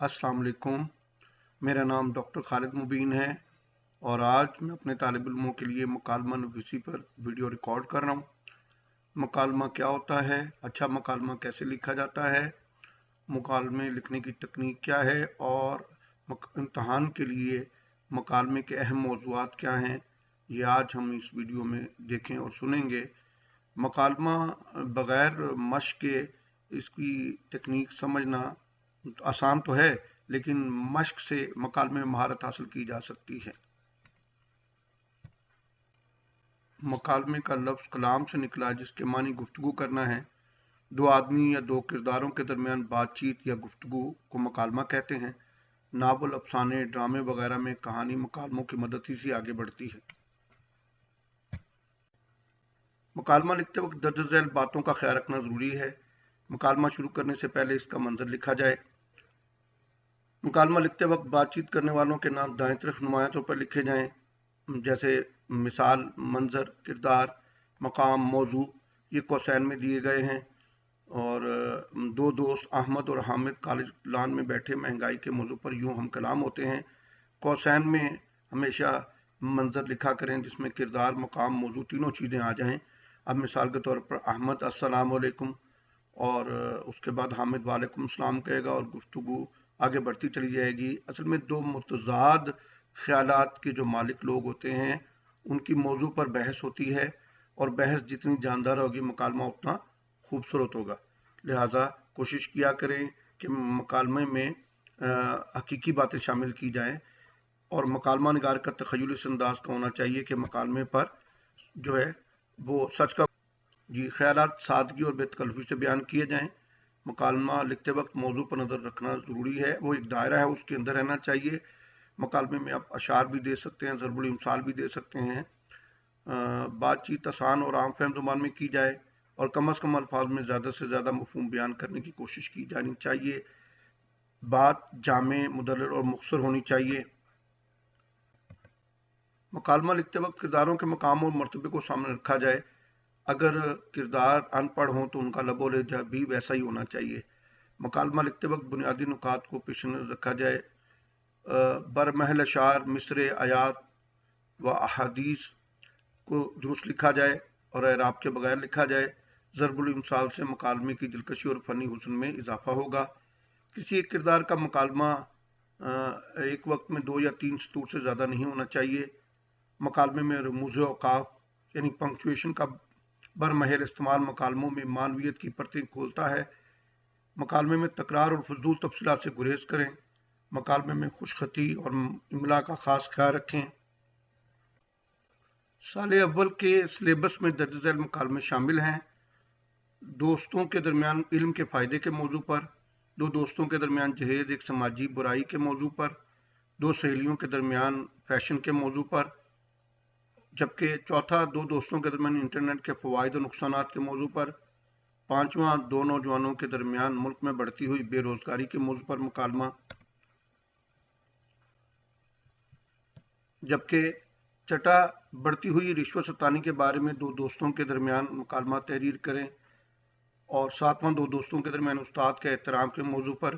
अस्सलाम वालेकुम। मेरा नाम डॉक्टर खालिद मुबीन है और आज मैं अपने तालिब इल्मों के लिए मकालमा नवीसी पर वीडियो रिकॉर्ड कर रहा हूँ। मकालमा क्या होता है, अच्छा मकालमा कैसे लिखा जाता है, मुकालमे लिखने की तकनीक क्या है और इम्तहान के लिए मकालमे के अहम मौज़ूआत क्या हैं, ये आज हम इस वीडियो में देखें और सुनेंगे। मकालमा बग़ैर मश्क के इसकी तकनीक समझना आसान तो है, लेकिन मश्क से मकालमे में महारत हासिल की जा सकती है। मकालमे का लफ्ज़ कलाम से निकला जिसके मानी गुफ्तगू करना है। दो आदमी या दो किरदारों के दरमियान बातचीत या गुफ्तगू को मकालमा कहते हैं। नावल, अफसाने, ड्रामे वगैरह में कहानी मकालमों की मदद ही से आगे बढ़ती है। मकालमा लिखते वक्त दर्ज झैल बातों का ख्याल रखना ज़रूरी है। मकालमा शुरू करने से पहले इसका मंजर लिखा जाए। मुकालमा लिखते वक्त बातचीत करने वालों के नाम दाएं तरफ नुमाया तौर पर लिखे जाएं, जैसे मिसाल, मंजर, किरदार, मकाम, मौजू ये कौसैन में दिए गए हैं। और दो दोस्त अहमद और हामिद कॉलेज लान में बैठे महंगाई के मौजू पर यूं हम कलाम होते हैं। कौसैन में हमेशा मंजर लिखा करें जिसमें किरदार, मकाम, मौजू तीनों चीज़ें आ जाएं। अब मिसाल के तौर पर अहमद अस्सलाम वालेकुम और उसके बाद हामिद वालेकुम सलाम कहेगा और गुफ्तगू आगे बढ़ती चली जाएगी। असल में दो मुतज़ाद ख्यालात के जो मालिक लोग होते हैं उनकी मौजू पर बहस होती है और बहस जितनी जानदार होगी मकालमा उतना खूबसूरत होगा। लिहाजा कोशिश किया करें कि मकालमे में हकीकी बातें शामिल की जाएं और मकालमा निगार का तख़य्युल इस अंदाज का होना चाहिए कि मकालमे पर जो है वो सच का ख्यालात सादगी और बेतकल्लुफ़ी से बयान किए जाएं। मकालमा लिखते वक्त मौजू पर नज़र रखना ज़रूरी है, वो एक दायरा है उसके अंदर रहना चाहिए। मकालमे में आप अशार भी दे सकते हैं, ज़रबुल इम्साल भी दे सकते हैं। बातचीत आसान और आम फहम ज़ुबान में की जाए और कम अज़ कम अल्फाज में ज़्यादा से ज़्यादा मफ़हूम बयान करने की कोशिश की जानी चाहिए। बात जामे, मुदल्लल और मुख्तसर होनी चाहिए। मकालमा लिखते वक्त किरदारों के मकाम और मर्तबे को सामने रखा जाए। अगर किरदार अनपढ़ हों तो उनका लबो लहजा भी वैसा ही होना चाहिए। मकालमा लिखते वक्त बुनियादी नुकात को पेश नज़र रखा जाए। बरमहल अशार, मिसरे, आयात व अहादीस को दुरुस्त लिखा जाए और एराब के बगैर लिखा जाए। ज़रबुल इम्साल से मकालमे की दिलकशी और फ़नी हुस्न में इजाफा होगा। किसी एक किरदार का मकालमा एक वक्त में 2 या 3 सतूर से ज़्यादा नहीं होना चाहिए। मकालमे में रमूज़ औक़ाफ़ यानी पंक्चुएशन का बरमहल इस्तेमाल मकालमों में मानवियत की परतें खोलता है। मकालमे में तकरार और फजूल तफसीलात से गुरेज करें। मकालमे में खुशखती और इमला का ख़ास ख्याल रखें। साल अव्वल के सिलेबस में दर्ज झैल मकालमे शामिल हैं। दोस्तों के दरमियान इल्म के फ़ायदे के मौजू पर, दो दोस्तों के दरमियान जहेज़ एक समाजी बुराई के मौजू पर, दो सहेलियों के दरमियान फैशन के मौजू पर, जबकि चौथा दो दोस्तों के दरमियान इंटरनेट के फ़वाइद और नुकसानात के मौजू पर, पाँचवां दो नौजवानों के दरमियान मुल्क में बढ़ती हुई बेरोज़गारी के मौजू पर मुकालमा, जबकि छठा बढ़ती हुई रिश्वत सतानी के बारे में दो दोस्तों के दरमियान मुकालमा तहरीर करें और सातवां दो दोस्तों के दरमियान उस्ताद के एहतराम के मौजू पर,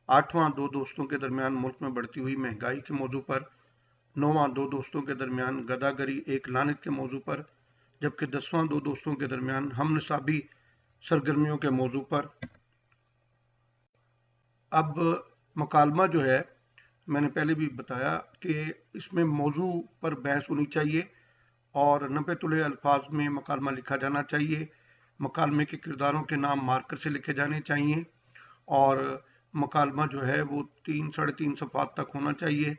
आठवां दो दोस्तों के दरमियान मुल्क में बढ़ती हुई महंगाई के मौजू पर, नौवां दो दोस्तों के दरमियान गदागरी एक लानत के मौजू पर, जबकि 10वां दो दोस्तों के दरमियान हम निसाबी सरगर्मियों के मौजू पर। अब मकालमा जो है मैंने पहले भी बताया कि इसमें मौजू पर बहस होनी चाहिए और 90 तुले अल्फाज में मकालमा लिखा जाना चाहिए। मकालमे के किरदारों के नाम मार्कर से लिखे जाने चाहिए और मकालमा जो है वो 3 साढ़े 3 सफ़हात तक होना चाहिए।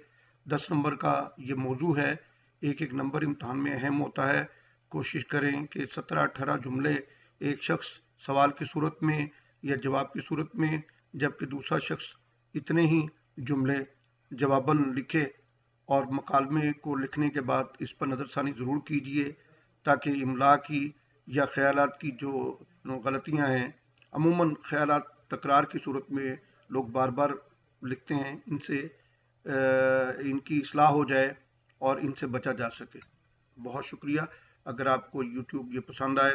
10 नंबर का ये मौजू है। एक एक नंबर इम्तहान में अहम होता है। कोशिश करें कि 17-18 जुमले एक शख्स सवाल की सूरत में या जवाब की सूरत में, जबकि दूसरा शख्स इतने ही जुमले जवाबन लिखे और मकालमे को लिखने के बाद इस पर नज़रसानी ज़रूर कीजिए ताकि इमला की या ख़यालात की जो गलतियाँ हैं, अमूमन ख़यालात तकरार की सूरत में लोग बार बार लिखते हैं, इनसे इनकी इस्लाह हो जाए और इनसे बचा जा सके। बहुत शुक्रिया। अगर आपको YouTube ये पसंद आए